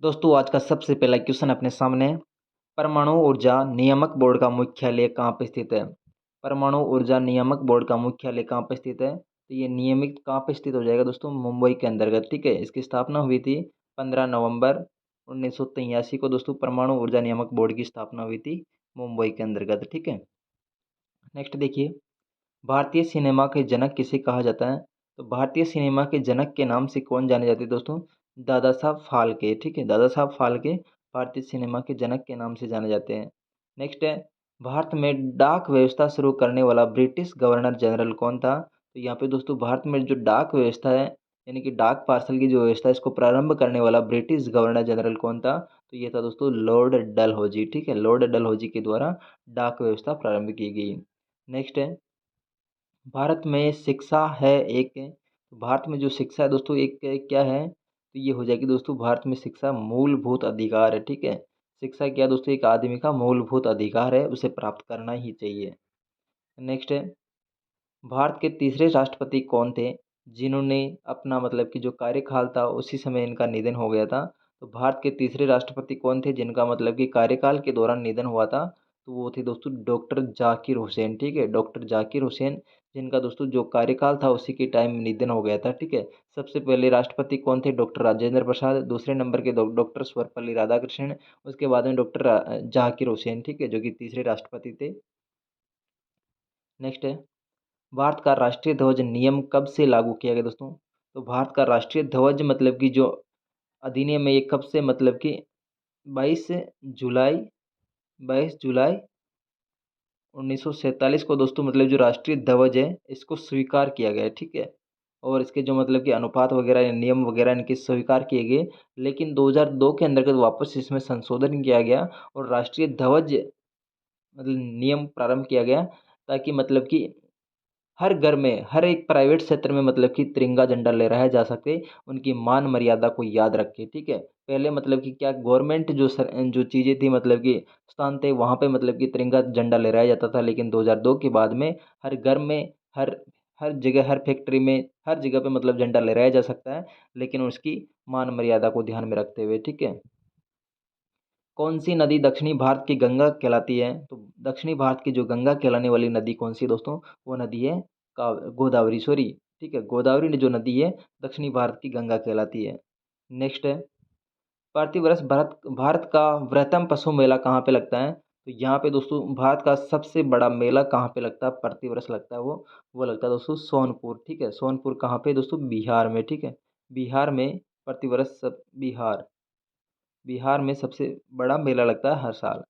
दोस्तों आज का सबसे पहला क्वेश्चन अपने सामने है। परमाणु ऊर्जा नियामक बोर्ड का मुख्यालय कहाँ पे स्थित है? परमाणु ऊर्जा नियामक बोर्ड का मुख्यालय कहाँ पे स्थित है? तो ये नियमित कहाँ पे स्थित हो जाएगा दोस्तों? मुंबई के अंतर्गत। ठीक है, इसकी स्थापना हुई थी 15 नवंबर 1983 को दोस्तों। परमाणु ऊर्जा नियामक बोर्ड की स्थापना हुई थी मुंबई के अंतर्गत। ठीक है, नेक्स्ट देखिए, भारतीय सिनेमा के जनक किसे कहा जाता है? तो भारतीय सिनेमा के जनक के नाम से कौन जाने जाते हैं दोस्तों? दादा साहब फाल्के। ठीक है, दादा साहब फाल्के भारतीय सिनेमा के जनक के नाम से जाने जाते हैं। नेक्स्ट है, भारत में डाक व्यवस्था शुरू करने वाला ब्रिटिश गवर्नर जनरल कौन था? तो यहाँ पे दोस्तों भारत में जो डाक व्यवस्था है, यानी कि डाक पार्सल की जो व्यवस्था है, इसको प्रारंभ करने वाला ब्रिटिश गवर्नर जनरल कौन था? तो ये था दोस्तों लॉर्ड डलहौजी। ठीक है, लॉर्ड डलहौजी के द्वारा डाक व्यवस्था प्रारंभ की गई। नेक्स्ट है, भारत में शिक्षा है एक, भारत में जो शिक्षा है दोस्तों एक क्या है? तो ये हो जाएगी दोस्तों, भारत में शिक्षा मूलभूत अधिकार है। ठीक है, शिक्षा क्या दोस्तों? एक आदमी का मूलभूत अधिकार है, उसे प्राप्त करना ही चाहिए। नेक्स्ट है, भारत के तीसरे राष्ट्रपति कौन थे जिन्होंने अपना मतलब कि जो कार्यकाल था उसी समय इनका निधन हो गया था? तो भारत के तीसरे राष्ट्रपति कौन थे जिनका मतलब कि कार्यकाल के दौरान निधन हुआ था? तो वो थे दोस्तों डॉक्टर जाकिर हुसैन। ठीक है, डॉक्टर जाकिर हुसैन, जिनका दोस्तों जो कार्यकाल था उसी के टाइम निधन हो गया था। ठीक है, सबसे पहले राष्ट्रपति कौन थे? डॉक्टर राजेंद्र प्रसाद। दूसरे नंबर के डॉक्टर सर्वपल्ली राधाकृष्णन। उसके बाद में डॉक्टर जाकिर हुसैन। ठीक है, जो कि तीसरे राष्ट्रपति थे। नेक्स्ट है, भारत का राष्ट्रीय ध्वज नियम कब से लागू किया गया दोस्तों? तो भारत का राष्ट्रीय ध्वज मतलब कि जो अधिनियम है, ये कब से मतलब कि 22 जुलाई 22 जुलाई 1947 को दोस्तों मतलब जो राष्ट्रीय ध्वज है इसको स्वीकार किया गया है। ठीक है, और इसके जो मतलब कि अनुपात वगैरह या नियम वगैरह इनके स्वीकार किए गए, लेकिन 2002 के अंतर्गत वापस इसमें संशोधन किया गया और राष्ट्रीय ध्वज मतलब नियम प्रारंभ किया गया, ताकि मतलब कि हर घर में, हर एक प्राइवेट क्षेत्र में मतलब कि तिरंगा झंडा लहराया जा सके, उनकी मान मर्यादा को याद रखे। ठीक है, पहले मतलब कि क्या गवर्नमेंट जो चीज़ें थी मतलब कि स्थान थे वहाँ पे मतलब कि तिरंगा झंडा लहराया जाता था, लेकिन 2002 के बाद में हर घर में, हर हर जगह, हर फैक्ट्री में, हर जगह पे मतलब झंडा लहराया जा सकता है, लेकिन उसकी मान मर्यादा को ध्यान में रखते हुए। ठीक है, कौन सी नदी दक्षिणी भारत की गंगा कहलाती है? तो दक्षिणी भारत की जो गंगा कहलाने वाली नदी कौन सी है दोस्तों? वो नदी है गोदावरी, सॉरी। ठीक है, गोदावरी ने जो नदी है दक्षिणी भारत की गंगा कहलाती है। नेक्स्ट है, प्रतिवर्ष भारत भारत का वृहत्तम पशु मेला कहाँ पे लगता है? तो यहाँ पे दोस्तों भारत का सबसे बड़ा मेला कहाँ पे लगता है, प्रतिवर्ष लगता है? वो लगता है दोस्तों सोनपुर। ठीक है, सोनपुर कहाँ पे दोस्तों? बिहार में। ठीक है, बिहार में प्रतिवर्ष सब बिहार में सबसे बड़ा मेला लगता है हर साल।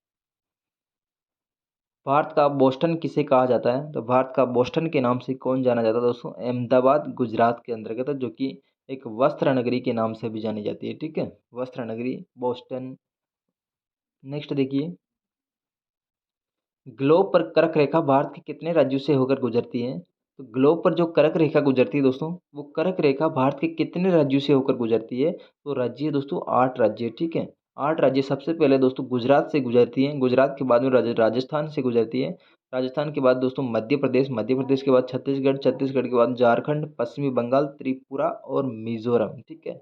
भारत का बोस्टन किसे कहा जाता है? तो भारत का बोस्टन के नाम से कौन जाना जाता है दोस्तों? अहमदाबाद गुजरात के अंतर्गत है, जो कि एक वस्त्र नगरी के नाम से भी जानी जाती है। ठीक है, वस्त्र नगरी बोस्टन। नेक्स्ट देखिए, ग्लोब पर कर्क रेखा भारत के कितने राज्यों से होकर गुजरती है? तो ग्लोब पर जो कर्क रेखा गुजरती है दोस्तों, वो कर्क रेखा भारत के कितने राज्यों से होकर गुजरती है? तो राज्य है दोस्तों 8 राज्य। ठीक है, 8 राज्य। सबसे पहले दोस्तों गुजरात से गुजरती है, गुजरात के बाद में राजस्थान से गुजरती है, राजस्थान के बाद दोस्तों मध्य प्रदेश, मध्य प्रदेश के बाद छत्तीसगढ़, छत्तीसगढ़ के बाद झारखंड, पश्चिमी बंगाल, त्रिपुरा और मिजोरम। ठीक है,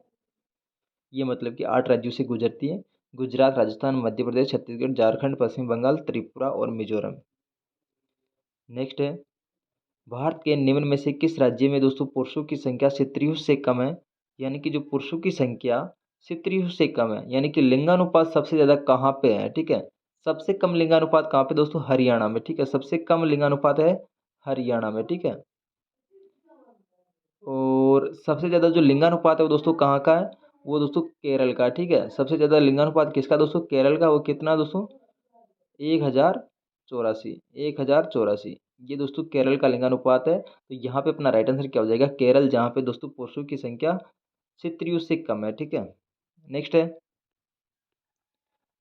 ये मतलब कि 8 राज्यों से गुजरती है, गुजरात, राजस्थान, मध्य प्रदेश, छत्तीसगढ़, झारखंड, पश्चिम बंगाल, त्रिपुरा और मिजोरम। नेक्स्ट है, भारत के निम्न में से किस राज्य में दोस्तों पुरुषों की संख्या स्त्रियों से कम है? यानी कि जो पुरुषों की संख्या स्त्रियों से कम है, यानी कि लिंगानुपात सबसे ज़्यादा कहाँ पे है? ठीक है, सबसे कम लिंगानुपात कहाँ पे दोस्तों? हरियाणा में। ठीक है, सबसे कम लिंगानुपात है हरियाणा में। ठीक है, और सबसे ज़्यादा जो लिंगानुपात है वो दोस्तों कहाँ का है? वो दोस्तों केरल का। ठीक है, सबसे ज़्यादा लिंगानुपात किसका दोस्तों? केरल का। वो कितना दोस्तों? 1084। 1084, ये दोस्तों केरल का लिंगानुपात है। तो यहाँ पे अपना राइट आंसर क्या हो जाएगा? केरल, जहाँ पे दोस्तों पुरुषों की संख्या स्त्रियों से कम है। ठीक है, नेक्स्ट है,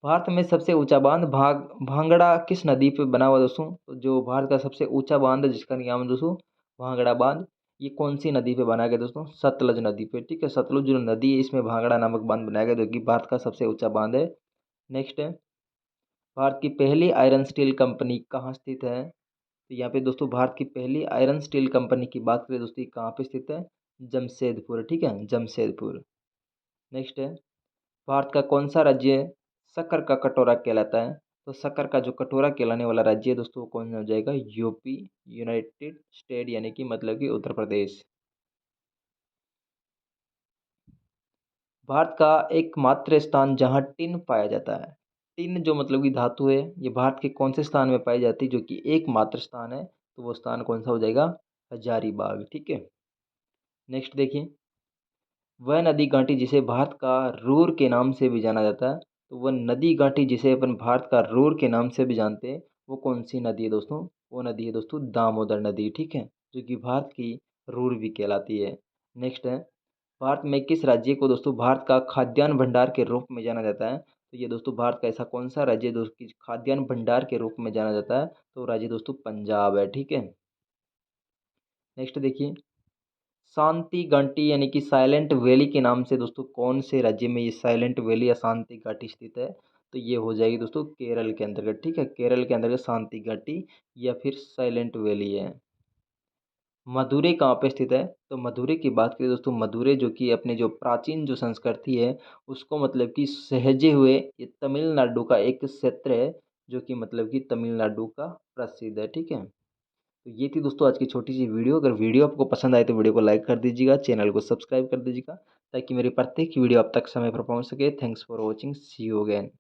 भारत में सबसे ऊंचा बांध भांगड़ा किस नदी पे बना हुआ है दोस्तों? तो जो भारत का सबसे ऊंचा बांध है जिसका नाम है दोस्तों भांगड़ा बांध, ये कौन सी नदी पे बनाया गया दोस्तों? सतलज नदी पे। ठीक है, सतलुज जो नदी है इसमें भांगड़ा नामक बांध बनाया गया, जो कि भारत का सबसे ऊंचा बांध है। नेक्स्ट है, भारत की पहली आयरन स्टील कंपनी कहाँ स्थित है? तो यहाँ पे दोस्तों भारत की पहली आयरन स्टील कंपनी की बात करें दोस्तों, ये कहाँ पे स्थित है? जमशेदपुर। ठीक है, जमशेदपुर। नेक्स्ट है, भारत का कौन सा राज्य शक्कर का कटोरा कहलाता है? तो शक्कर का जो कटोरा कहलाने वाला राज्य है दोस्तों वो कौन हो जाएगा? यूपी, यूनाइटेड स्टेट यानी कि मतलब कि उत्तर प्रदेश। भारत का एकमात्र स्थान जहाँ टिन पाया जाता है। टिन जो मतलब कि धातु है, ये भारत के कौन से स्थान में पाई जाती है जो कि एकमात्र स्थान है? तो वो स्थान कौन सा हो जाएगा? हजारीबाग, ठीक है। नेक्स्ट देखिए, वह नदी घाटी जिसे भारत का रूर के नाम से भी जाना जाता है। तो वह नदी घाटी जिसे अपन भारत का रूर के नाम से भी जानते हैं, वो कौन सी नदी है दोस्तों? वो नदी है दोस्तों दामोदर नदी, ठीक है, जो कि भारत की रूर भी कहलाती है। नेक्स्ट है, भारत में किस राज्य को दोस्तों भारत का खाद्यान्न भंडार के रूप में जाना जाता है? तो ये दोस्तों भारत का ऐसा कौन सा राज्य है दोस्तों कि खाद्यान्न भंडार के रूप में जाना जाता है? तो राज्य दोस्तों पंजाब है, ठीक है। नेक्स्ट देखिए, शांति घाटी यानी कि साइलेंट वैली के नाम से दोस्तों कौन से राज्य में ये साइलेंट वैली या शांति घाटी स्थित है? तो ये हो जाएगी दोस्तों केरल के अंतर्गत, ठीक है। केरल के अंतर्गत शांति घाटी या फिर साइलेंट वैली है। मदुरै कहाँ पे स्थित है? तो मदुरै की बात करें दोस्तों, मदुरै जो कि अपने जो प्राचीन जो संस्कृति है उसको मतलब कि सहेजे हुए ये तमिलनाडु का एक क्षेत्र है, जो कि मतलब कि तमिलनाडु का प्रसिद्ध है, ठीक है। तो ये थी दोस्तों आज की छोटी सी वीडियो। अगर वीडियो आपको पसंद आए तो वीडियो को लाइक कर दीजिएगा, चैनल को सब्सक्राइब कर दीजिएगा ताकि मेरी प्रत्येक वीडियो आप तक समय पर पहुंच सके। Thanks for watching, see you again.